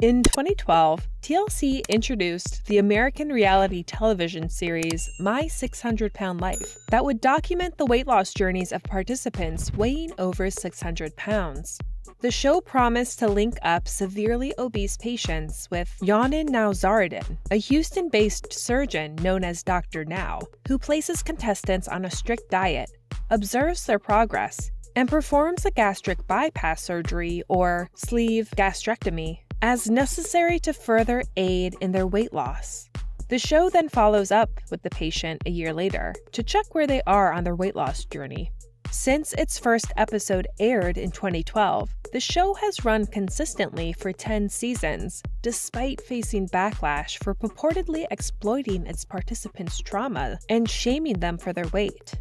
In 2012, TLC introduced the American reality television series My 600-Pound Life that would document the weight loss journeys of participants weighing over 600 pounds. The show promised to link up severely obese patients with Yanin Nauzaradin, a Houston-based surgeon known as Dr. Now, who places contestants on a strict diet, observes their progress, and performs a gastric bypass surgery or sleeve gastrectomy as necessary to further aid in their weight loss. The show then follows up with the patient a year later to check where they are on their weight loss journey. Since its first episode aired in 2012, the show has run consistently for 10 seasons, despite facing backlash for purportedly exploiting its participants' trauma and shaming them for their weight.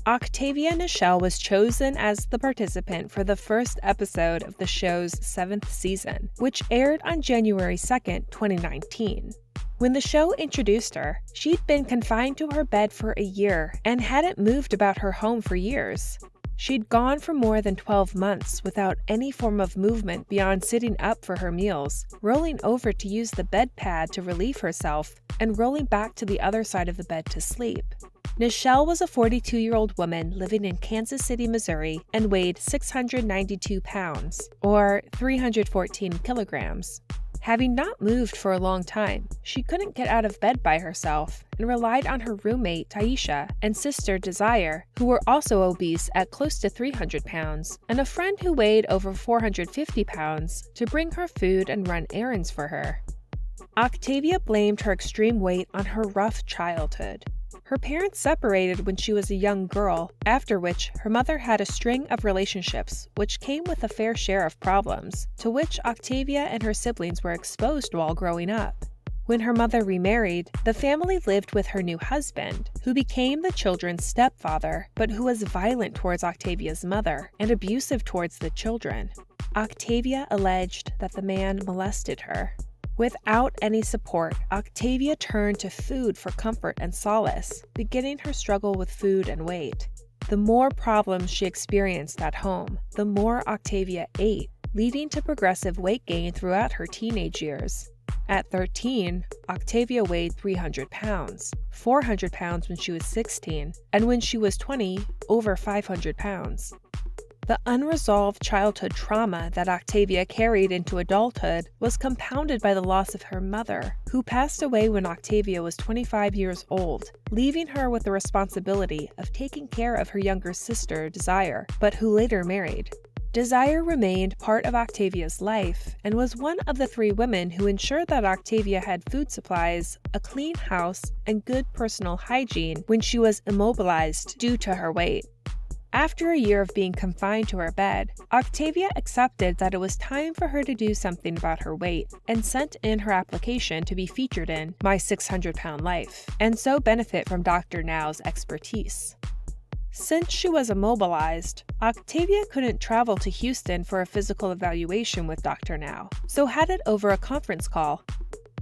Octavia Nichelle was chosen as the participant for the first episode of the show's 7th season, which aired on January 2, 2019. When the show introduced her, she'd been confined to her bed for a year and hadn't moved about her home for years. She'd gone for more than 12 months without any form of movement beyond sitting up for her meals, rolling over to use the bed pad to relieve herself, and rolling back to the other side of the bed to sleep. Nichelle was a 42-year-old woman living in Kansas City, Missouri, and weighed 692 pounds, or 314 kilograms. Having not moved for a long time, she couldn't get out of bed by herself and relied on her roommate Taisha and sister Desire, who were also obese at close to 300 pounds, and a friend who weighed over 450 pounds to bring her food and run errands for her. Octavia blamed her extreme weight on her rough childhood. Her parents separated when she was a young girl, after which her mother had a string of relationships which came with a fair share of problems, to which Octavia and her siblings were exposed while growing up. When her mother remarried, the family lived with her new husband, who became the children's stepfather, but who was violent towards Octavia's mother and abusive towards the children. Octavia alleged that the man molested her. Without any support, Octavia turned to food for comfort and solace, beginning her struggle with food and weight. The more problems she experienced at home, the more Octavia ate, leading to progressive weight gain throughout her teenage years. At 13, Octavia weighed 300 pounds, 400 pounds when she was 16, and when she was 20, over 500 pounds. The unresolved childhood trauma that Octavia carried into adulthood was compounded by the loss of her mother, who passed away when Octavia was 25 years old, leaving her with the responsibility of taking care of her younger sister, Desire, but who later married. Desire remained part of Octavia's life and was one of the 3 women who ensured that Octavia had food supplies, a clean house, and good personal hygiene when she was immobilized due to her weight. After a year of being confined to her bed, Octavia accepted that it was time for her to do something about her weight and sent in her application to be featured in My 600-Pound Life, and so benefit from Dr. Now's expertise. Since she was immobilized, Octavia couldn't travel to Houston for a physical evaluation with Dr. Now, so had it over a conference call.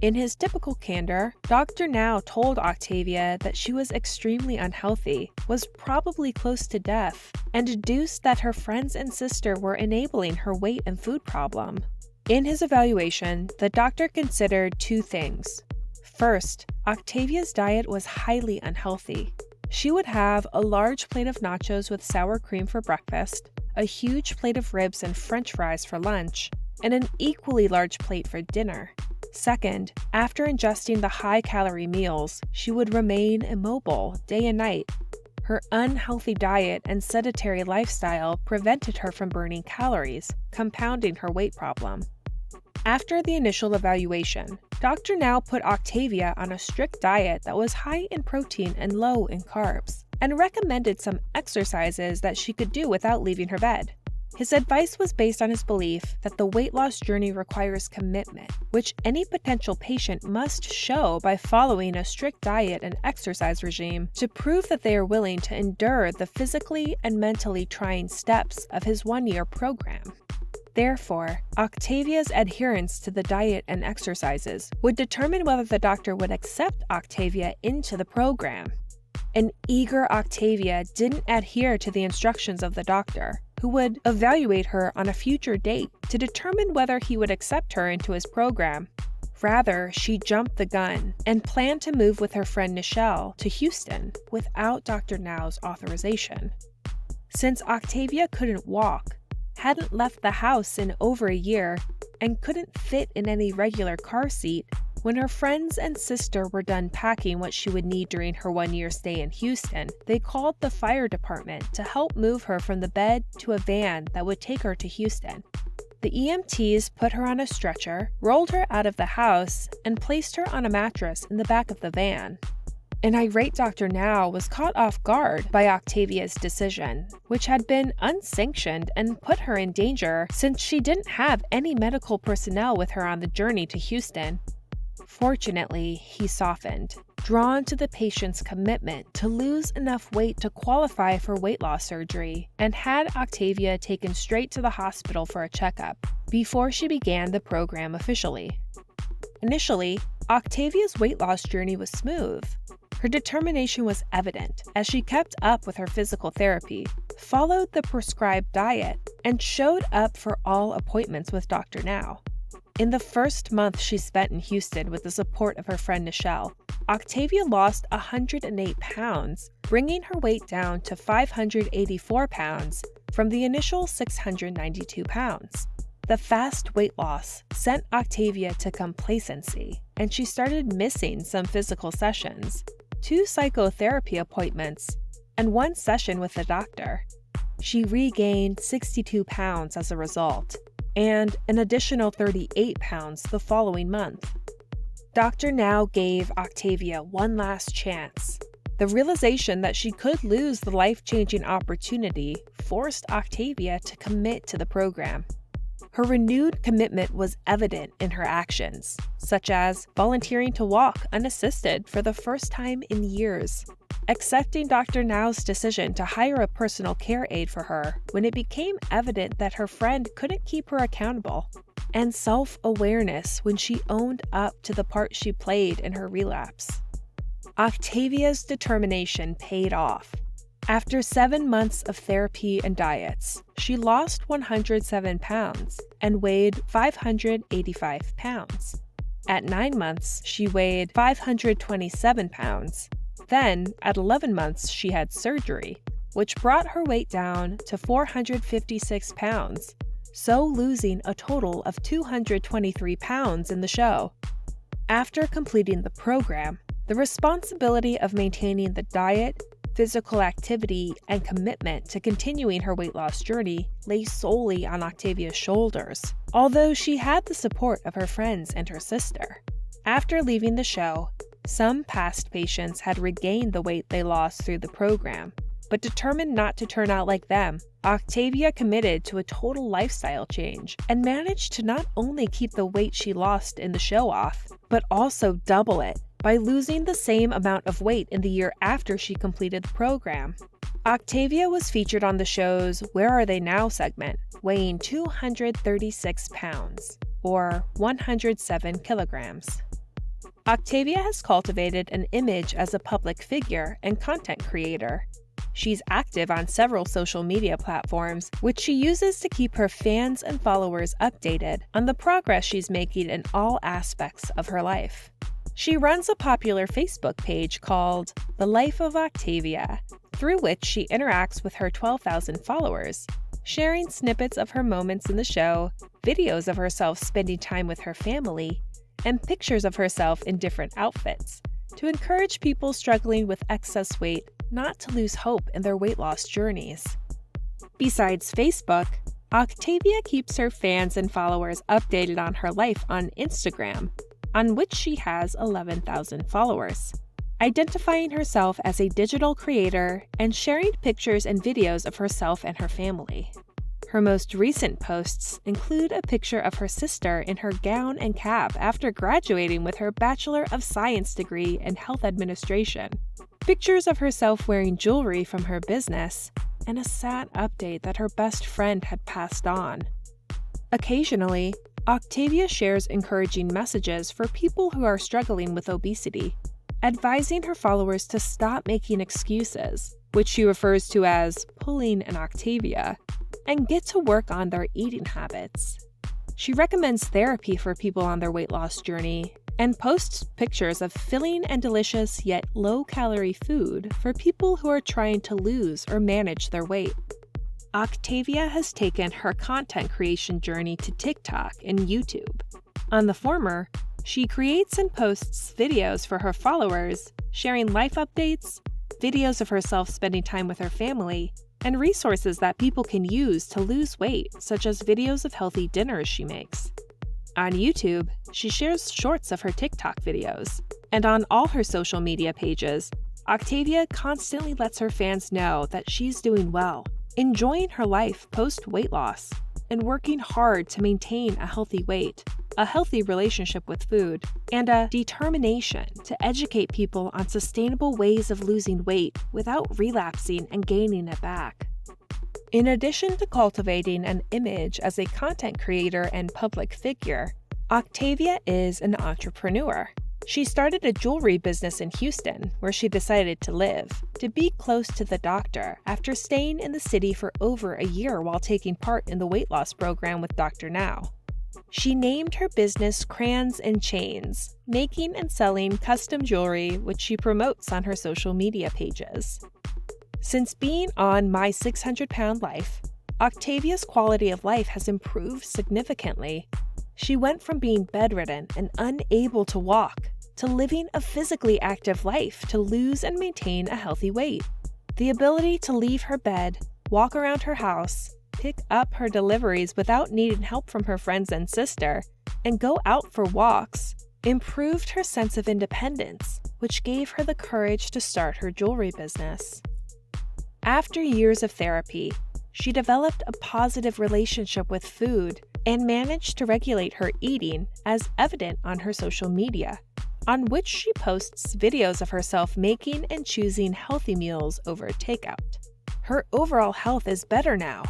In his typical candor, Dr. Now told Octavia that she was extremely unhealthy, was probably close to death, and deduced that her friends and sister were enabling her weight and food problem. In his evaluation, the doctor considered 2 things. First, Octavia's diet was highly unhealthy. She would have a large plate of nachos with sour cream for breakfast, a huge plate of ribs and french fries for lunch, and an equally large plate for dinner. Second, after ingesting the high-calorie meals, she would remain immobile day and night. Her unhealthy diet and sedentary lifestyle prevented her from burning calories, compounding her weight problem. After the initial evaluation, Dr. Now put Octavia on a strict diet that was high in protein and low in carbs, and recommended some exercises that she could do without leaving her bed. His advice was based on his belief that the weight loss journey requires commitment, which any potential patient must show by following a strict diet and exercise regime to prove that they are willing to endure the physically and mentally trying steps of his 1-year program. Therefore, Octavia's adherence to the diet and exercises would determine whether the doctor would accept Octavia into the program. An eager Octavia didn't adhere to the instructions of the doctor, who would evaluate her on a future date to determine whether he would accept her into his program. Rather, she jumped the gun and planned to move with her friend Nichelle to Houston without Dr. Now's authorization. Since Octavia couldn't walk, hadn't left the house in over a year, and couldn't fit in any regular car seat, when her friends and sister were done packing what she would need during her one-year stay in Houston, they called the fire department to help move her from the bed to a van that would take her to Houston. The EMTs put her on a stretcher, rolled her out of the house, and placed her on a mattress in the back of the van. An irate Dr. Now was caught off guard by Octavia's decision, which had been unsanctioned and put her in danger since she didn't have any medical personnel with her on the journey to Houston. Fortunately, he softened, drawn to the patient's commitment to lose enough weight to qualify for weight loss surgery, and had Octavia taken straight to the hospital for a checkup before she began the program officially. Initially, Octavia's weight loss journey was smooth. Her determination was evident as she kept up with her physical therapy, followed the prescribed diet, and showed up for all appointments with Dr. Now. In the first month she spent in Houston with the support of her friend Nichelle, Octavia lost 108 pounds, bringing her weight down to 584 pounds from the initial 692 pounds. The fast weight loss sent Octavia to complacency, and she started missing some physical sessions, 2 psychotherapy appointments, and 1 session with the doctor. She regained 62 pounds as a result, and an additional 38 pounds the following month. Dr. Now gave Octavia one last chance. The realization that she could lose the life-changing opportunity forced Octavia to commit to the program. Her renewed commitment was evident in her actions, such as volunteering to walk unassisted for the first time in years, accepting Dr. Now's decision to hire a personal care aide for her when it became evident that her friend couldn't keep her accountable, and self-awareness when she owned up to the part she played in her relapse. Octavia's determination paid off. After 7 months of therapy and diets, she lost 107 pounds and weighed 585 pounds. At 9 months, she weighed 527 pounds. Then, at 11 months, she had surgery, which brought her weight down to 456 pounds, so losing a total of 223 pounds in the show. After completing the program, the responsibility of maintaining the diet, physical activity, and commitment to continuing her weight loss journey lay solely on Octavia's shoulders, although she had the support of her friends and her sister. After leaving the show, some past patients had regained the weight they lost through the program, but determined not to turn out like them, Octavia committed to a total lifestyle change and managed to not only keep the weight she lost in the show off, but also double it by losing the same amount of weight in the year after she completed the program. Octavia was featured on the show's Where Are They Now segment, weighing 236 pounds, or 107 kilograms. Octavia has cultivated an image as a public figure and content creator. She's active on several social media platforms, which she uses to keep her fans and followers updated on the progress she's making in all aspects of her life. She runs a popular Facebook page called The Life of Octavia, through which she interacts with her 12,000 followers, sharing snippets of her moments in the show, videos of herself spending time with her family, and pictures of herself in different outfits, to encourage people struggling with excess weight not to lose hope in their weight loss journeys. Besides Facebook, Octavia keeps her fans and followers updated on her life on Instagram, on which she has 11,000 followers, identifying herself as a digital creator and sharing pictures and videos of herself and her family. Her most recent posts include a picture of her sister in her gown and cap after graduating with her Bachelor of Science degree in Health Administration, pictures of herself wearing jewelry from her business, and a sad update that her best friend had passed on. Occasionally, Octavia shares encouraging messages for people who are struggling with obesity, advising her followers to stop making excuses, which she refers to as pulling an Octavia, and get to work on their eating habits. She recommends therapy for people on their weight loss journey and posts pictures of filling and delicious yet low-calorie food for people who are trying to lose or manage their weight. Octavia has taken her content creation journey to TikTok and YouTube. On the former, she creates and posts videos for her followers, sharing life updates, videos of herself spending time with her family, and resources that people can use to lose weight, such as videos of healthy dinners she makes. On YouTube, she shares shorts of her TikTok videos, and on all her social media pages, Octavia constantly lets her fans know that she's doing well, enjoying her life post-weight loss, and working hard to maintain a healthy weight, a healthy relationship with food, and a determination to educate people on sustainable ways of losing weight without relapsing and gaining it back. In addition to cultivating an image as a content creator and public figure, Octavia is an entrepreneur. She started a jewelry business in Houston, where she decided to live, to be close to the doctor after staying in the city for over a year while taking part in the weight loss program with Dr. Now. She named her business Crayons and Chains, making and selling custom jewelry which she promotes on her social media pages. Since being on My 600-Pound Life, Octavia's quality of life has improved significantly. She went from being bedridden and unable to walk to living a physically active life to lose and maintain a healthy weight. The ability to leave her bed, walk around her house, pick up her deliveries without needing help from her friends and sister, and go out for walks improved her sense of independence, which gave her the courage to start her jewelry business. After years of therapy, she developed a positive relationship with food and managed to regulate her eating, as evident on her social media, on which she posts videos of herself making and choosing healthy meals over takeout. Her overall health is better now,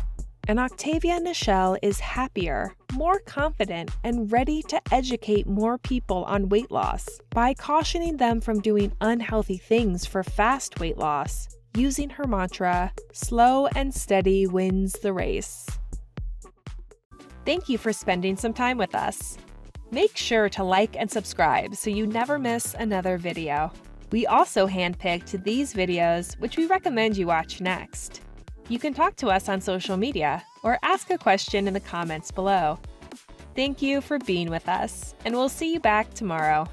and Octavia Nichelle is happier, more confident, and ready to educate more people on weight loss by cautioning them from doing unhealthy things for fast weight loss, using her mantra, "Slow and steady wins the race." Thank you for spending some time with us. Make sure to like and subscribe so you never miss another video. We also handpicked these videos, which we recommend you watch next. You can talk to us on social media or ask a question in the comments below. Thank you for being with us, and we'll see you back tomorrow.